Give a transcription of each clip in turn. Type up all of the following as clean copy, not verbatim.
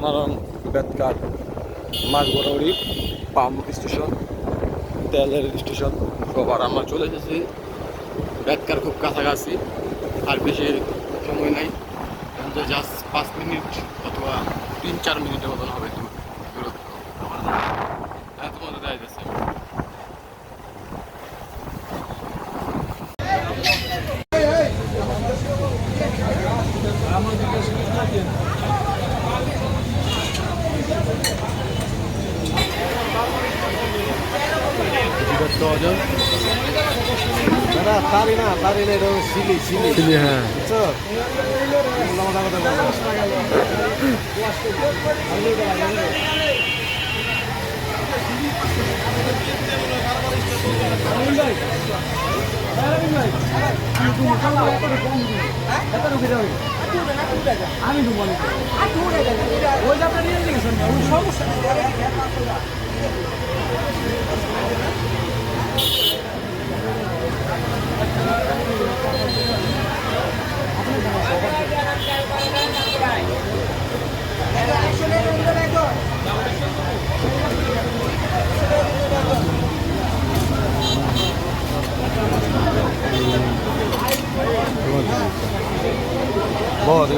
নারায়ণ বেতকার মাঝ বরাবরই pump station, তেলের স্টেশন সবার আমরা চলে এসেছি। বেতকার খুব কাছাকাছি, আর বেশি সময় নাই, জাস্ট 5 মিনিট অথবা 3-4 মিনিটের মতন হবে দূরত্ব। তোমাদের দেখা যাচ্ছে তারি না এটা সিলি হ্যাঁ। আমি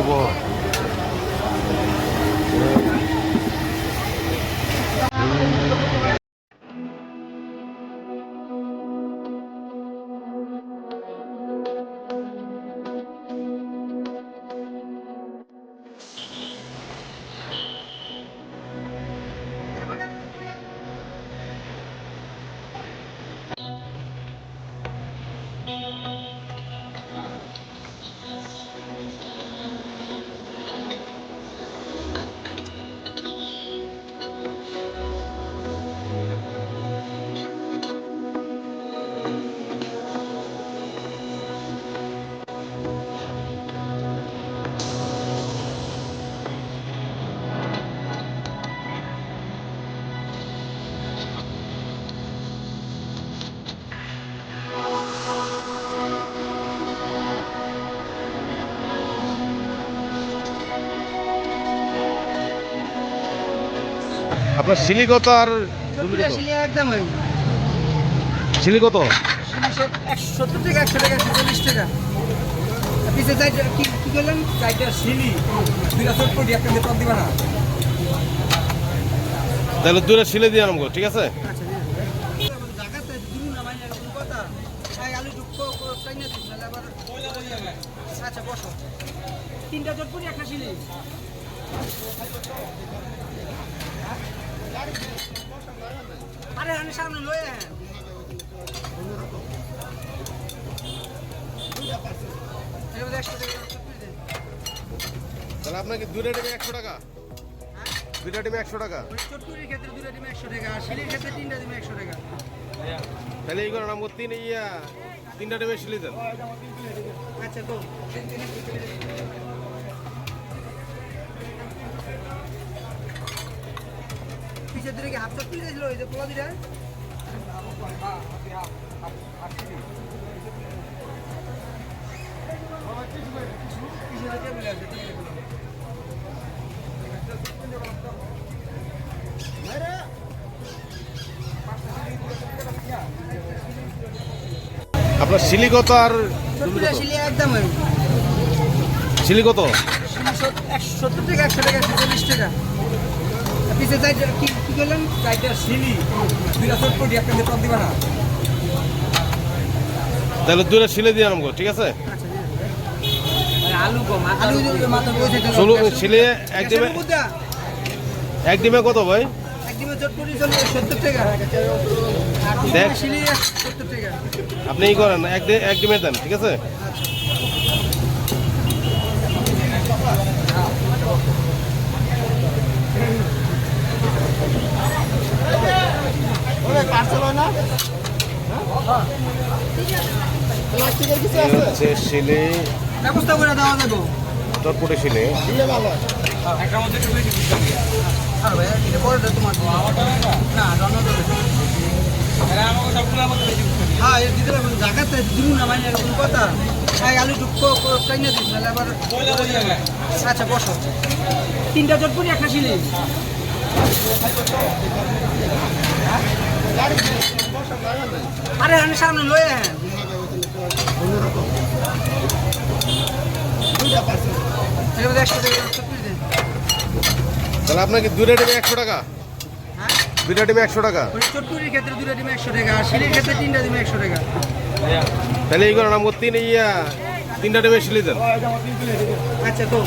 বহ আপনার সিলি কত আর সিলি কত? 70 টাকা, 100 টাকা, 140 টাকা। পিছে যাই কি করলেন? যাইটা সিলি 2 একটা টপ দিবা না। তাহলে দূরে সিলে দিয়ে আনবো, ঠিক আছে? আচ্ছা জায়গাতে দিন না মানে এরকম কথা। এই আলু ঢুকো চাই না দিন না আবার। আচ্ছা বসো। 3টা চটপটি একটা সিলি। আরে আমি সামনে লয়ে তাহলে আপনাকে দুইটা টিমে 100 টাকা, দুইটা টিমে 100 টাকা। চটপুরির ক্ষেত্রে 2টা টিমে 100 টাকা, আর সিলির ক্ষেত্রে 3টা টিমে 100 টাকা। তাহলে এই করেন আমাকে 3টা টিমে সিলি দেন। আচ্ছা তো পিছের দিকে হাফ চটপুরি দিয়েছিল ওই যে পোলা দিটা। আপনার সিলি কত আর একদম সিলি কত? 70 টাকা, 100 টাকা, 140 টাকা। পিছে যাই কি করলেন? যাইটা সিলি 2টা চটপটি একটা টপ দিবা না। তাহলে দূরে সিলে দিয়ে আনবো, ঠিক আছে? আলু কম, আলু মাথা বসে চলো সিলে এক ডিমে কত ভাই? একদিনে চটপটি চলে 70 টাকা। দেখ সিলি 70 টাকা। আপনি এই করেন এক ডিমে দেন, ঠিক আছে? হচ্ছে সিলে ব্যবস্থা করে দেওয়া যাবে। চটপটে সিলে আর ভাই এটা বড় তোমার না রান্না করবে হ্যাঁ এর দিতে জায়গাতে দিন না মানে এরকম কথা। আলু ঢুকবো চাইনা দিস নাহলে আবার আচ্ছা বসো তিনটা জটপুরি একটা শিলি আরে আমি সামনে লয়ে হ্যাঁ তাহলে আপনাকে দুইটা ডিমে 100 টাকা, দুইটা ডিমে 100 টাকা। চটপুরির ক্ষেত্রে দুটা ডিমে 100 টাকা আর শিলির ক্ষেত্রে তিনটা ডিমে 100 টাকা। তাহলে এইগুলো নাম তিনটা ডিমে শিলি দেন। আচ্ছা তো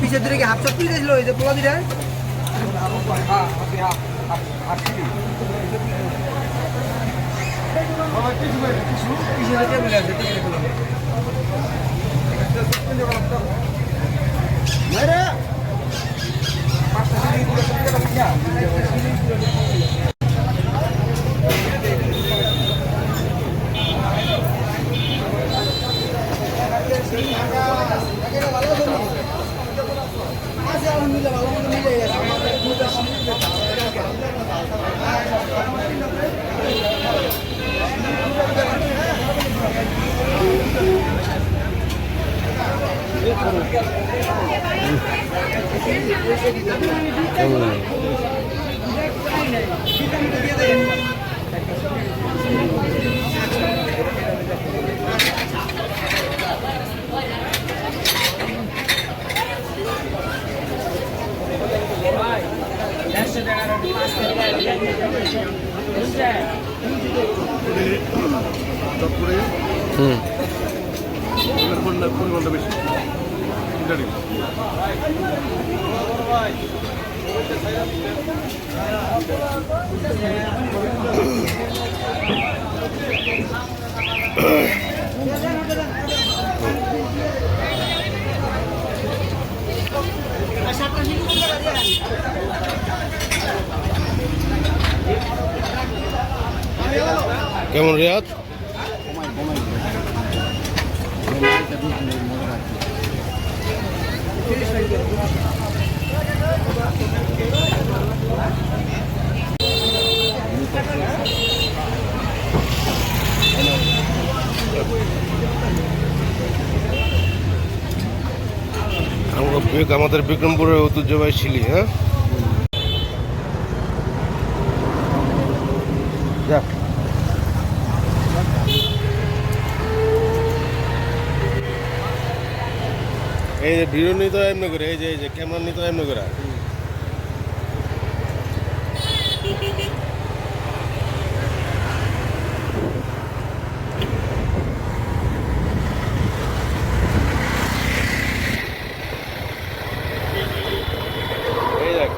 পিছের দিকে কি হাফ চটপুরি দিয়েছিল ওই যে পোলা দিটা পিছের টেবিল আছে আলহামদুলিল্লাহ ভালো মতো মিলে গেছে পরিমাণটা বেশি। তিনটা ডিম কেমন রেয়াজ? আমাদের বিক্রমপুরের ঐতিহ্যবাহী শিলি। হ্যাঁ যাক এই যে ভিডিও নিতে হয় এমনি করে, এই যে ক্যামেরা নিতে হয় এমনি করে। এই দেখ